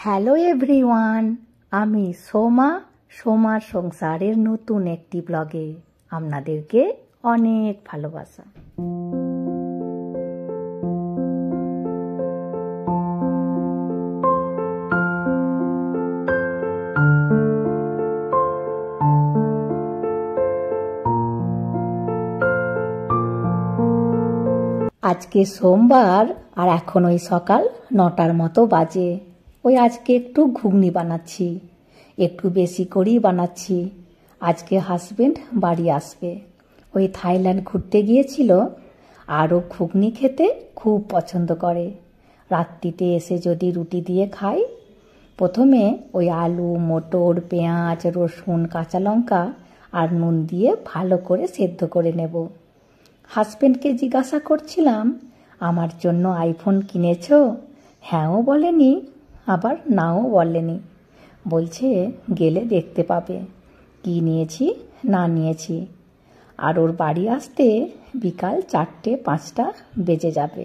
Hello everyone, আমি সোমার সংসারের নতুন একটি ব্লগে আপনাদেরকে অনেক ভালোবাসা। আজকে সোমবার আর এখন ওই সকাল 9টার মতো বাজে। ওই আজকে একটু ঘুগনি বানাচ্ছি, একটু বেশি করেই বানাচ্ছি। আজকে হাজবেন্ড বাড়ি আসবে, ওই থাইল্যান্ড ঘুরতে গিয়েছিল, আরও ঘুগনি খেতে খুব পছন্দ করে। রাত্রিতে এসে যদি রুটি দিয়ে খাই, প্রথমে ওই আলু, মটর, পেঁয়াজ, রসুন, কাঁচা লঙ্কা আর নুন দিয়ে ভালো করে সেদ্ধ করে নেব। হাজবেন্ডকে জিজ্ঞাসা করছিলাম, আমার জন্য আইফোন কিনেছো? হ্যাঁও বলেনি, আবার নাও বলেনি। বলছে গেলে দেখতে পাবে কি নিয়েছি না নিয়েছি। আর ওর বাড়ি আসতে বিকাল 4-5টা বেজে যাবে।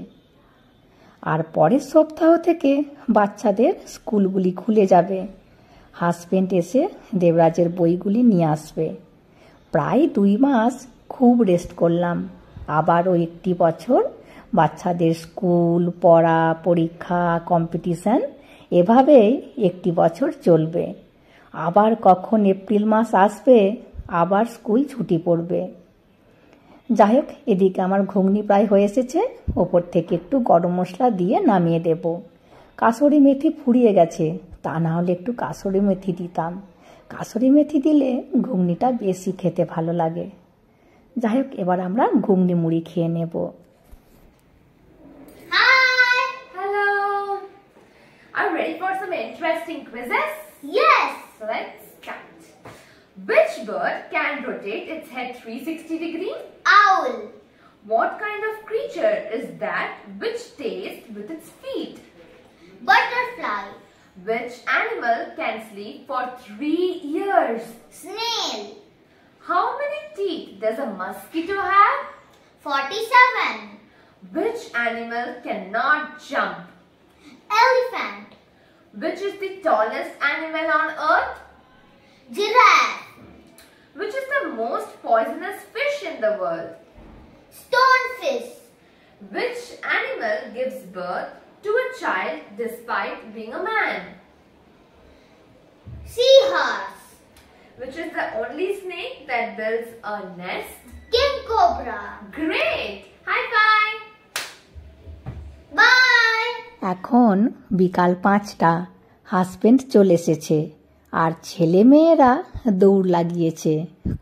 আর পরের সপ্তাহ থেকে বাচ্চাদের স্কুলগুলি খুলে যাবে। হাজবেন্ড এসে দেবরাজের বইগুলি নিয়ে আসবে। প্রায় 2 মাস খুব রেস্ট করলাম। আবারও 1 বছর বাচ্চাদের স্কুল, পড়া, পরীক্ষা, কম্পিটিশন, এভাবেই 1 বছর চলবে। আবার কখন এপ্রিল মাস আসবে, আবার স্কুল ছুটি পড়বে। যাই হোক, এদিকে আমার ঘুগনি প্রায় হয়ে এসেছে। ওপর থেকে একটু গরম মশলা দিয়ে নামিয়ে দেব। কাসুরি মেথি ফুরিয়ে গেছে, তা না হলে একটু কাসুরি মেথি দিতাম। কাসুরি মেথি দিলে ঘুগনিটা বেশি খেতে ভালো লাগে। যাই হোক, এবার আমরা ঘুগনি মুড়ি খেয়ে নেব। Hi! Hello! Are you ready for some interesting quizzes? Yes! So let's start. Which bird can rotate its head 360 degrees? Owl. What kind of creature is that which tastes with its feet? Butterfly. Which animal can sleep for 3 years? Snail. How many teeth does a mosquito have? 47. Which animal cannot jump? Elephant. Which is the tallest animal on earth? Giraffe. Which is the most poisonous fish in the world? Stonefish. Which animal gives birth to a child despite being a man? Seahorse. Which is the only snake that builds a nest? King cobra. Great! High five! Bye! এখন বিকাল 5টা, husband চলে এসেছে আর ছেলে মেয়েরা দৌড় লাগিয়েছে।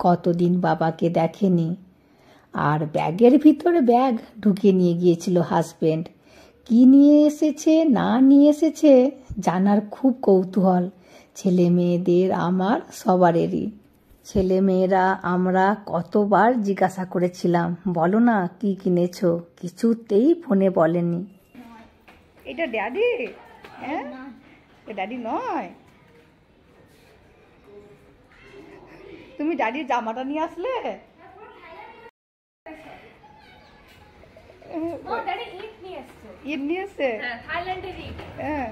কতদিন বাবাকে দেখেনি। আর ব্যাগের ভিতরে ব্যাগ ঢুকিয়ে নিয়ে গিয়েছিল হাজবেন্ড। কি নিয়ে এসেছে না নিয়ে এসেছে জানার খুব কৌতূহল ছেলে মেয়েদের, আমার সবারেরই। ছেলে মেয়েরা আমরা কতবার জিজ্ঞাসা করেছিলাম, বলো না কি কিনেছো, কিছুতেই ফোনে বলেনি। এটা ড্যাডি? হ্যাঁ, ড্যাডি নয়। তুমি ড্যাডির জামাটা নিয়ে আসলে? ঈদ নিয়ে এসছে, থাইল্যান্ডের ঈদ। হ্যাঁ।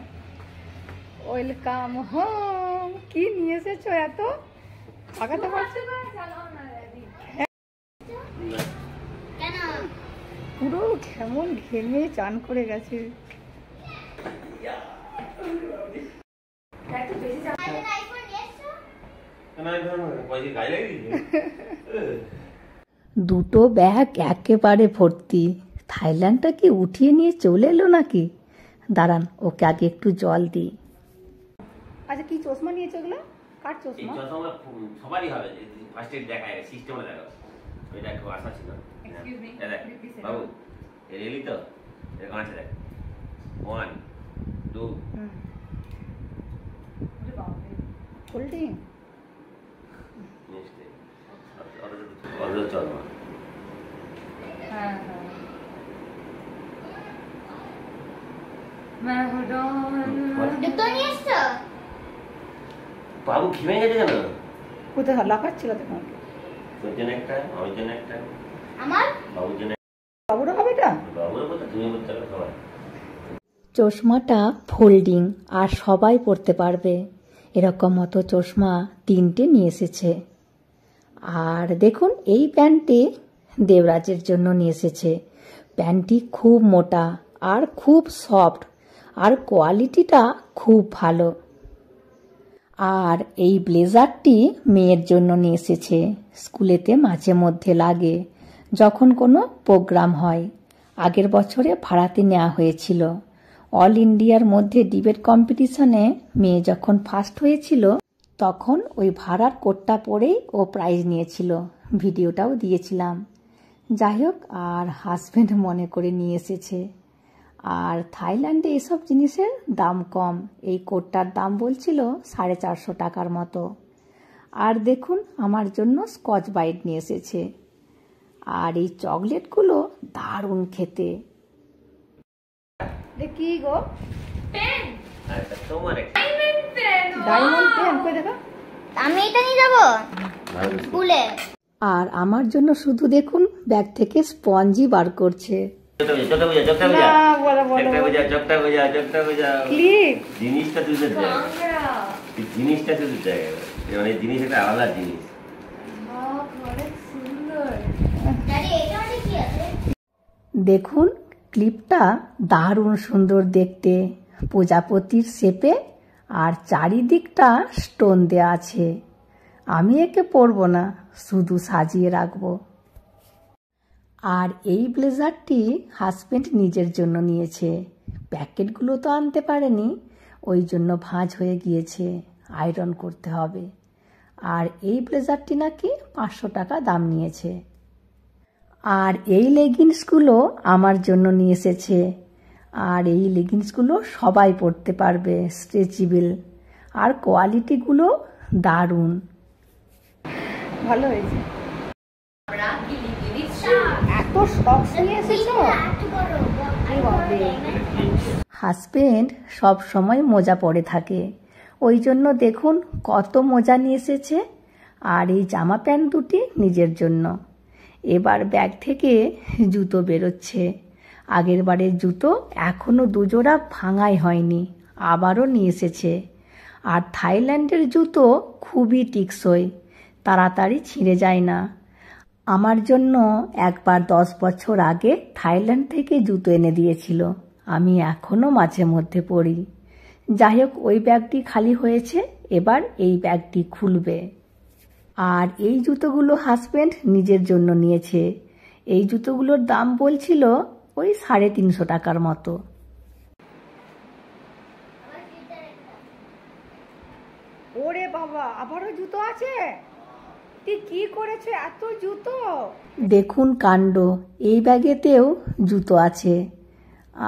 Welcome home. কি নিয়ে এসেছো এত? আগাতে পারছো? পুরো কেমন ঘেমে চান করে গেছে। দুটো ব্যাগ একেবারে ভর্তি। থাইল্যান্ডটা কি উঠিয়ে নিয়ে চলে এলো নাকি? দাঁড়ান, ওকে আগে একটু জল দিই। আচ্ছা, কি চশমা নিয়েছো এগুলো? কার চশমা? এই চশমা সবারই হবে, ফার্স্ট এড দেখায়, সিস্টেমে দেখা। ওইটা একটু আশা ছিল। এক্সকিউজ মি বাবু, রেলি তো এরকম আছে, দেখ 1 2 হোল্ডিং নেক্সট অর্ডার চশমা। হ্যাঁ হ্যাঁ। জুতো নিয়ে এসছো? বাবু ঘিমে গেছে কেন? কোথায় লাফাচ্ছিল তখন? তোর জন্য একটা, আমার জন্য একটা, আমার বাবুর জন্য। বাবুরও হবে এটা? বাবুর কথা তুমি বলতে সবাই। চশমাটা ফোল্ডিং আর সবাই পরতে পারবে, এরকম মতো চশমা 3টে নিয়ে এসেছে। আর দেখুন এই প্যান্টটি দেবরাজের জন্য নিয়ে এসেছে। প্যান্টটি খুব মোটা আর খুব সফট আর কোয়ালিটিটা খুব ভালো। আর এই ব্লেজারটি মেয়ের জন্য নিয়ে এসেছে, স্কুলেতে মাঝে মধ্যে লাগে যখন কোনো প্রোগ্রাম হয়। আগের বছরে ভাড়াতে নেওয়া হয়েছিল। অল ইন্ডিয়ার মধ্যে ডিবেট কম্পিটিশনে মেয়ে যখন ফার্স্ট হয়েছিল তখন ওই ভাড়ার কোটটা পরেই ও প্রাইজ নিয়েছিল, ভিডিওটাও দিয়েছিলাম। যাই হোক, আর হাজব্যান্ড মনে করে নিয়ে এসেছে। আর থাইল্যান্ডে এসব জিনিসের দাম কম। এই কোটটার দাম বলছিল 450 টাকার মতো। আর দেখুন আমার জন্য স্কচ ব্রাইট নিয়ে এসেছে। আর এই চকলেটগুলো দারুণ খেতে। কি গো? পেন। আচ্ছা, তোমার ডায়মন্ড পেন। ডায়মন্ড পেন কই দেখো? আমি এটা নিয়ে যাব স্কুলে। আর আমার জন্য শুধু দেখুন ব্যাগ থেকে স্পঞ্জি বার করছে। জিনিসটা তুলতে জিনিসটা তুলতে মানে জিনিস একটা আলাদা জিনিস। দেখুন ক্লিপটা দারুণ সুন্দর দেখতে, প্রজাপতির শেপে আর চারিদিকটা স্টোন দেওয়া আছে। আমি একে পরবো না, শুধু সাজিয়ে রাখবো। আর এই ব্লেজারটি হাজব্যান্ড নিজের জন্য নিয়েছে। প্যাকেটগুলো তো আনতে পারেনি, ওই জন্য ভাঁজ হয়ে গিয়েছে, আয়রন করতে হবে। আর এই ব্লেজারটি নাকি 500 টাকা দাম নিয়েছে। আর এই লেগিংসগুলো আমার জন্য নিয়ে এসেছে। আর এই লেগিংসগুলো সবাই পরতে পারবে, স্ট্রেচেবল আর কোয়ালিটিগুলো দারুণ। ভালো হয়েছে। এত শক্স নিয়ে এসেছো? হাজবেন্ড সব সময় মোজা পরে থাকে, ওই জন্য দেখুন কত মোজা নিয়ে এসেছে। আর এই জামা প্যান্ট দুটি নিজের জন্য। এবার ব্যাগ থেকে জুতো বেরোচ্ছে। আগের বারের জুতো এখনো 2 জোড়া ভাঙাই হয়নি, আবারও নিয়ে এসেছে। আর থাইল্যান্ডের জুতো খুবই টিকসই, তাড়াতাড়ি ছিঁড়ে যায় না। আমার জন্য একবার 10 বছর আগে থাইল্যান্ড থেকে জুতো এনে দিয়েছিল, আমি এখনো মাঝে মধ্যে পরি। যাই হোক, ওই ব্যাগটি খালি হয়েছে, এবার এই ব্যাগটি খুলবে। আর এই জুতোগুলো হাজব্যান্ড নিজের জন্য নিয়েছে। এই জুতোগুলোর দাম বলছিল ওই 350 টাকার মতো। ওরে বাবা, আবারও জুতো আছে? তুই কি করেছে এত জুতো? দেখুন কাণ্ড, এই ব্যাগেতেও জুতো আছে।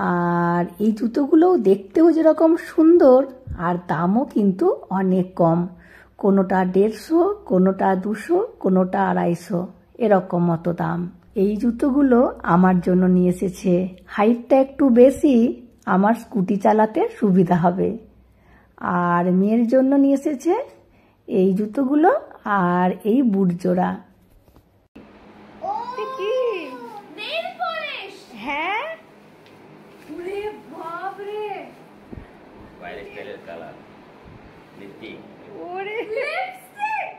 আর এই জুতোগুলোও দেখতেও যেরকম সুন্দর, আর দামও কিন্তু অনেক কম। কোনোটা 150, কোনোটা 200, কোনোটা 250, এরকম মতো দাম। এই জুতোগুলো আমার জন্য নিয়ে এসেছে। হাইটটা একটু বেশি, আমার স্কুটি চালাতে সুবিধা হবে। আর মেয়ের জন্য নিয়ে এসেছে এই জুতোগুলো আর এই বুট জোড়া। কি নেল পলিশ? হ্যাঁ, ওরে বাপ রে, বাইরে স্টাইলের কালার লিপস্টিক। ওরে লিপস্টিক।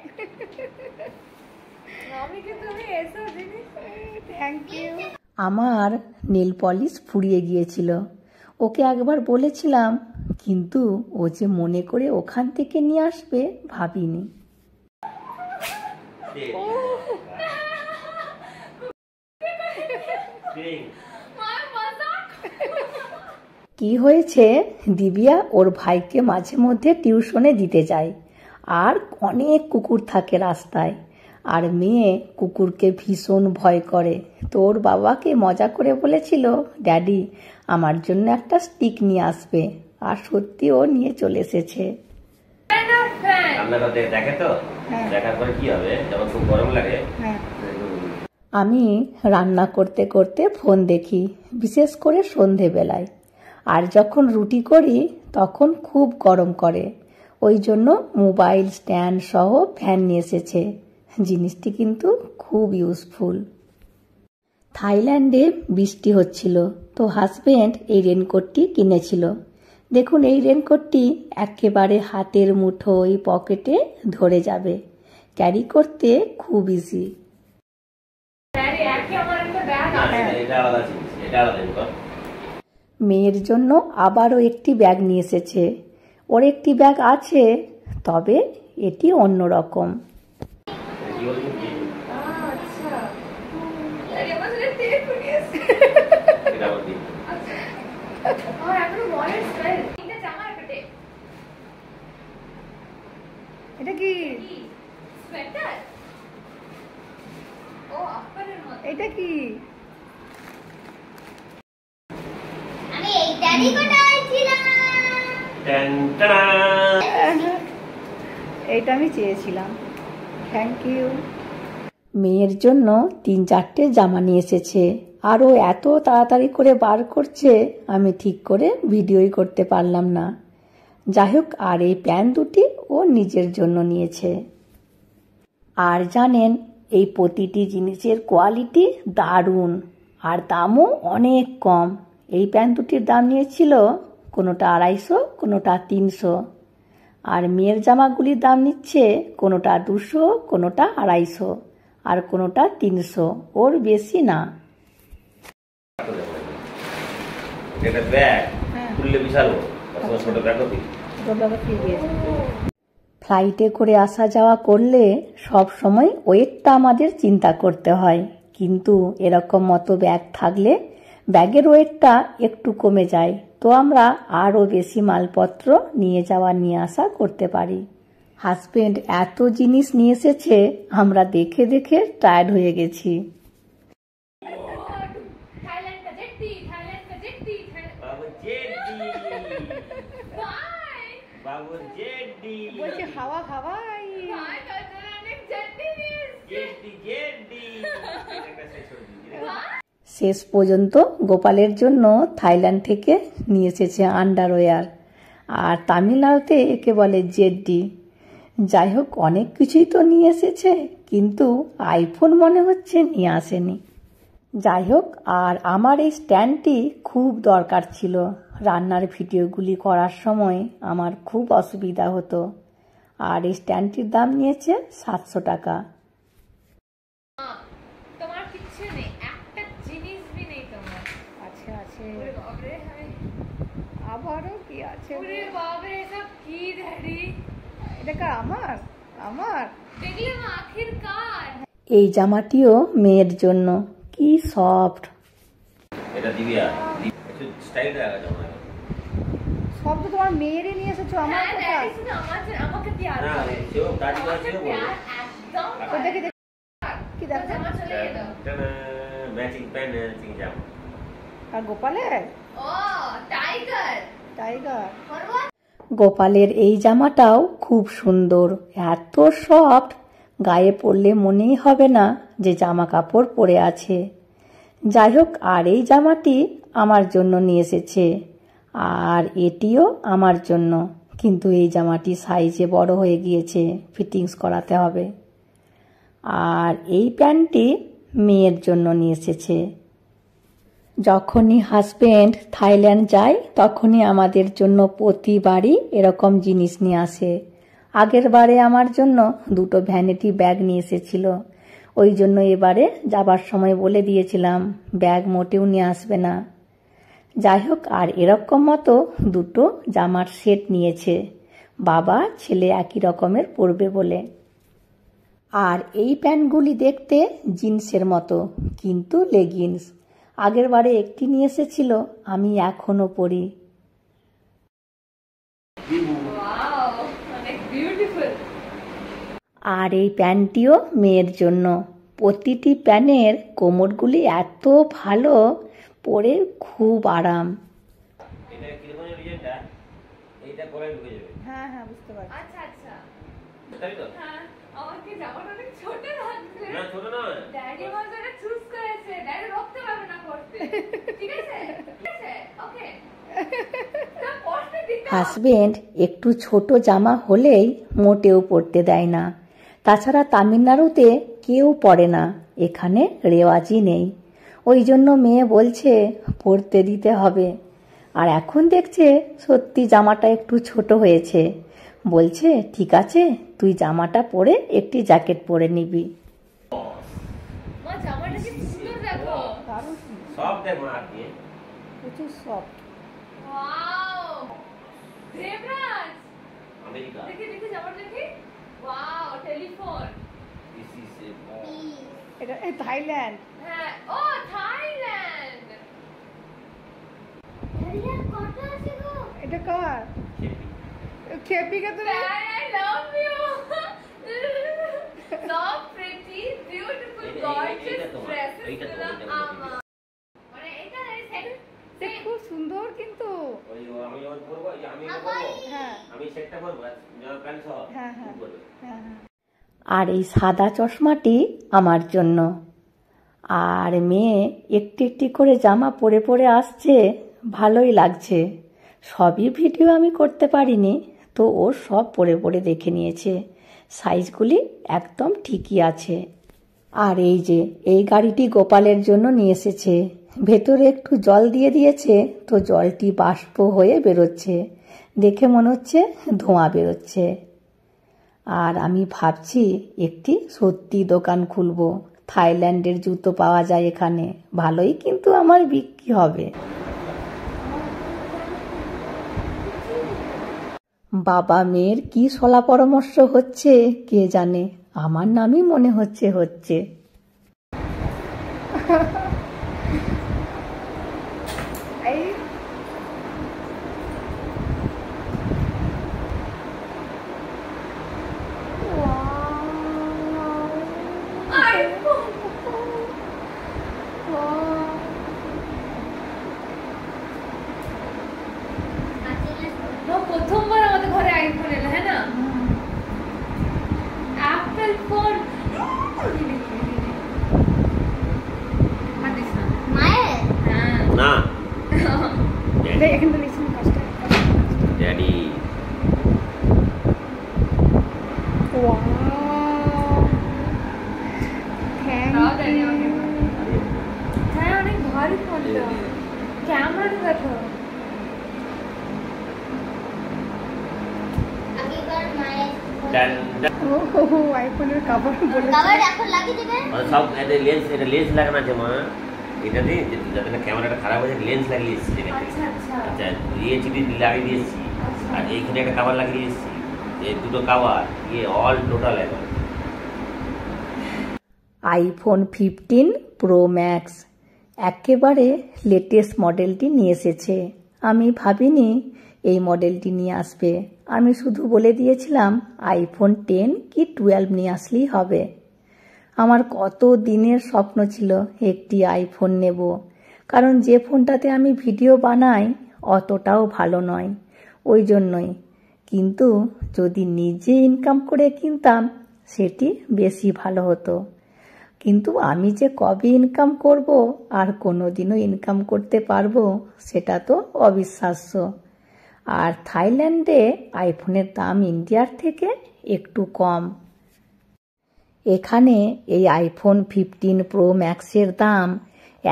আমি কি তুমি এসো দিদি? Thank you. আমার নেল পলিশ ফুরিয়ে গিয়েছিল, ওকে একবার বলেছিলাম, কিন্তু ও যে মনে করে ওখান থেকে নিয়ে আসবে ভাবিনি। কি হয়েছে, দিবিয়া ওর ভাইকে মাঝে মধ্যে টিউশনে দিতে যায়। আর অনেক কুকুর থাকে রাস্তায়, আর মেয়ে কুকুরকে ভীষণ ভয় করে। তো ওর বাবাকে মজা করে বলেছিল, ড্যাডি আমার জন্য একটা স্টিক নিয়ে আসবে। আর সত্যি ও নিয়ে চলে এসেছে। দেখে তো, দেখার পরে কি হবে, যখন খুব গরম লাগে। আমি রান্না করতে করতে ফোন দেখি, বিশেষ করে সন্ধেবেলায়। আর যখন রুটি করি তখন খুব গরম করে, ওই জন্য মোবাইল স্ট্যান্ড সহ ফ্যান নিয়ে এসেছে। জিনিসটি কিন্তু খুব ইউজফুল। থাইল্যান্ডে বৃষ্টি হচ্ছিল, তো হাজবেন্ড এই রেনকোটটি কিনেছিল। দেখুন, এই রেনকোটটি একেবারে হাতের মুঠোয় পকেটে ধরে যাবে, ক্যারি করতে খুব ইজি। মেয়ের জন্য আবারও একটি ব্যাগ নিয়ে এসেছে। ওর একটি ব্যাগ আছে, তবে এটি অন্যরকম। এটা কি? এটা কি? আমি এইটারই কথা বলছিলাম। এইটা আমি চেয়েছিলাম। Thank you. মেয়ের জন্য 3-4টে জামা নিয়ে এসেছে, আর ও এত তাড়াতাড়ি করে বার করছে, আমি ঠিক করে ভিডিওই করতে পারলাম না। যাই হোক, আর এই প্যান্ট দুটি ও নিজের জন্য নিয়েছে। আর জানেন, এই প্রতিটি জিনিসের কোয়ালিটি দারুণ, আর দামও অনেক কম। এই প্যান্ট দুটির দাম নিয়েছিল কোনোটা 250, কোনোটা 300। আর মেয়ের জামাগুলির দাম নিচ্ছে কোনোটা 200, কোনোটা 250, আর কোনোটা 300, ওর বেশি না। ফ্লাইটে করে আসা যাওয়া করলে সব সময় ওয়েটটা আমাদের চিন্তা করতে হয়, কিন্তু এরকম মতো ব্যাগ থাকলে ব্যাগের ওয়েটটা একটু কমে যায়, তো আমরা আরও বেশি মালপত্র নিয়ে যাওয়া নিয়ে আসা করতে পারি। হাজবেন্ড এত জিনিস নিয়ে এসেছে, আমরা দেখে দেখে টায়ার্ড হয়ে গেছি। বলছে হাওয়া হাওয়াই। শেষ পর্যন্ত গোপালের জন্য থাইল্যান্ড থেকে নিয়ে এসেছে আন্ডারওয়্যার, আর তামিলনাড়ুতে একে বলে জেডডি। যাই হোক, অনেক কিছুই তো নিয়ে এসেছে, কিন্তু আইফোন মনে হচ্ছে নিয়ে আসেনি। যাই হোক, আর আমার এই স্ট্যান্ডটি খুব দরকার ছিল। রান্নার ভিডিওগুলি করার সময় আমার খুব অসুবিধা হতো, আর এই স্ট্যান্ডটির দাম নিয়েছে 700 টাকা। তোমার কিচ্ছু নেই, একটা জিনিস বি নেই তোমার। আছে আছে। ওরে বাবা রে, আবারও কি আছে? ওরে বাবা রে, সব কি ড্যাডি? এটা কার? আমার? আমার? দেখলাম আখির কার। এই জামাটিও মেয়ের জন্য, কি সফট। এটা দিবিয়া একটু স্টাইল রাখা যাবে না। সব তো তোমার মেয়েরই নিয়ে এসেছো, আমার হ্যাঁ, কথা। ড্যাডি শুধু আমাকে প্যার না, করে। সেও কাজ করছে বলে। একদম। তো দেখে দেখে কি দেখো? জামা চলে এলো। ম্যাচিং প্যান্ট, ম্যাচিং জামা। আর গোপালের? ও টাইগার। টাইগার। গোপালের এই জামাটাও খুব সুন্দর, এত সফট, গায়ে পরলে মনেই হবে না যে জামা কাপড় পরে আছে। যাই হোক, আর এই জামাটি আমার জন্য নিয়ে এসেছে, আর এটিও আমার জন্য, কিন্তু এই জামাটি সাইজে বড় হয়ে গিয়েছে, ফিটিংস করাতে হবে। আর এই প্যান্টটি মেয়ের জন্য নিয়ে এসেছে। যখনই হাজবেন্ড থাইল্যান্ড যায়, তখনই আমাদের জন্য প্রতিবারই এরকম জিনিস নিয়ে আসে। আগের বারে আমার জন্য 2টো ভ্যানিটি ব্যাগ নিয়ে এসেছিল, ওই জন্য এবারে যাবার সময় বলে দিয়েছিলাম ব্যাগ মোটেও নিয়ে আসবে না। যাই হোক, আর এরকম মতো 2টো জামার সেট নিয়েছে, বাবা ছেলে একই রকমের পরবে বলে। আর এই প্যান্টগুলি দেখতে জিন্সের মতো, কিন্তু লেগিংস। আগের বারে একটি নিয়ে এসেছিল, আমি এখনো পরি। ওয়াও, অনেক বিউটিফুল। আর এই প্যান্টটিও মেয়ের জন্য। প্রতিটি প্যান্টের কোমরগুলি এত ভালো, পরে খুব আরাম। এটা কি রকম ডিজাইনটা? এইটা পরে ঢুকে যাবে। হ্যাঁ হ্যাঁ, বুঝতে পারছি। আচ্ছা আচ্ছা। তাই তো? হ্যাঁ, আমাকে জামাটা অনেক ছোট লাগছে। না, ছোট না। ড্যাডি আমার জন্য চুজ করেছে, ড্যাডি রক্ত পাবে না করতে। ঠিক আছে? ঠিক আছে? ওকে। তা পড়তে দিতে। হাজবেন্ড একটু ছোট জামা হলেই মোটেও পরতে দেয় না। তাছাড়া তামিলনাড়ুতে কেউ পরে না, এখানে রেওয়াজই নেই। ওই জন্য মেয়ে বলছে পরতে দিতে হবে। আর এখন দেখছে সত্যি জামাটা একটু ছোট হয়েছে, বলছে ঠিক আছে তুই জামাটা পরে একটি জ্যাকেট পরে নিবি। মা জামাটা কি সুন্দর দেখো। সব দেখ মা দিয়ে প্রচুর সফট। Wow Debraj America. দেখি দেখি জামাটা দেখি। Wow telephone. দিস ইজ এটা থাইল্যান্ড। হ্যাঁ ও থাইল্যান্ড। এটা কার? খেপিকে তো I love you. So pretty, beautiful, gorgeous dresses গুলো আমার। মানে এটা খুব সুন্দর কিন্তু। ওই আমি যখন পরবো আমি পরবো, হ্যাঁ আমি সেটটা পরবো জামা প্যান্ট সহ। হ্যাঁ হ্যাঁ হ্যাঁ। আর এই সাদা চশমাটি আমার জন্য। আর মেয়ে একটি একটি করে জামা পরে পরে আসছে, ভালোই লাগছে। সবই ভিডিও আমি করতে পারিনি, তো ও সব পরে পরে দেখে নিয়েছে। সাইজগুলি একদম ঠিকই আছে। আর এই যে এই গাড়িটি গোপালের জন্য নিয়ে এসেছে। ভেতরে একটু জল দিয়ে দিয়েছে, তো জলটি বাষ্প হয়ে বেরোচ্ছে, দেখে মনে হচ্ছে ধোঁয়া বেরোচ্ছে। আর আমি ভাবছি একটি সত্যি দোকান খুলব। থাইল্যান্ডের জুতো পাওয়া যায় এখানে, ভালোই কিন্তু আমার বিক্রি হবে। বাবা মেয়ের কি শলা পরামর্শ হচ্ছে কে জানে, আমার নামই মনে হচ্ছে। এই প্রথমবার আমাদের ঘরে আইফোন এলো, হ্যাঁ না? Apple phone. মায়ের হ্যাঁ না এখান থেকে লিখছি কাজটা। ড্যাডি ওয়াও তাও জানি আমাকে। হ্যাঁ অনেক ভারী ফোনটা, ক্যামেরাটা দেখো। আগেকার মায়ের ডান ও আইফোনের কভার বলে কভার এখন লাগিয়ে দেবে। সব এটা লেন্স লাগানো আছে মা। এটা দিয়ে যাতে না ক্যামেরাটা খারাপ হয়ে যায় লেন্স লাগিয়ে এসেছি। আচ্ছা আচ্ছা আচ্ছা চিঠি লাগিয়ে দিয়েছি, আর এইখানে একটা কাভার লাগিয়ে দিয়েছি। এই দুটো কাভার অল টোটাল এখন। আইফোন 15 প্রো ম্যাক্স একেবারে লেটেস্ট মডেলটি নিয়ে এসেছে। আমি ভাবিনি এই মডেলটি নিয়ে আসবে, আমি শুধু বলে দিয়েছিলাম আইফোন 10 কি 12 নিয়ে আসলেই হবে। আমার কত দিনের স্বপ্ন ছিল একটি আইফোন নেব, কারণ যে ফোনটাতে আমি ভিডিও বানাই অতটাও ভালো নয়, ওই জন্যই। কিন্তু যদি নিজে ইনকাম করে কিনতাম সেটি বেশি ভালো হতো। কিন্তু আমি যে কবে ইনকাম করব আর কোনোদিনও ইনকাম করতে পারবো সেটা তো অবিশ্বাস্য। আর থাইল্যান্ডে আইফোনের দাম ইন্ডিয়ার থেকে একটু কম। এখানে এই আইফোন 15 প্রো ম্যাক্সের দাম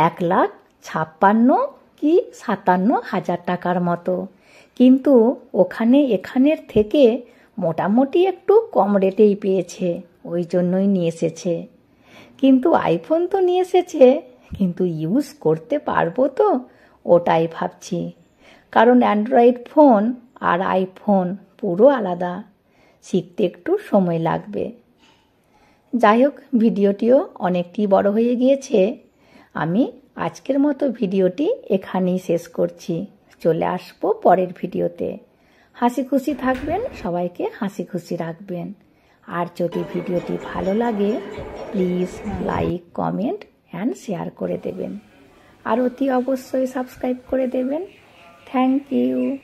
1,56,000 কি 57,000 টাকার মতো, কিন্তু ওখানে এখানের থেকে মোটামুটি একটু কম রেটেই পেয়েছে, ওই জন্যই নিয়ে এসেছে। কিন্তু আইফোন তো নিয়ে এসেছে, কিন্তু ইউজ করতে পারবো তো ওটাই ভাবছি, কারণ অ্যান্ড্রয়েড ফোন আর আইফোন পুরো আলাদা, শিখতে একটু সময় লাগবে। যাই হোক, ভিডিওটিও অনেকটি বড় হয়ে গিয়েছে। আমি আজকের মতো ভিডিওটি এখানেই শেষ করছি, চলে আসবো পরের ভিডিওতে। হাসি খুশি থাকবেন, সবাইকে হাসি খুশি রাখবেন। আর যদি ভিডিওটি ভালো লাগে please like, comment and share করে দেবেন, আর অতি অবশ্যই সাবস্ক্রাইব করে দেবেন। Thank you.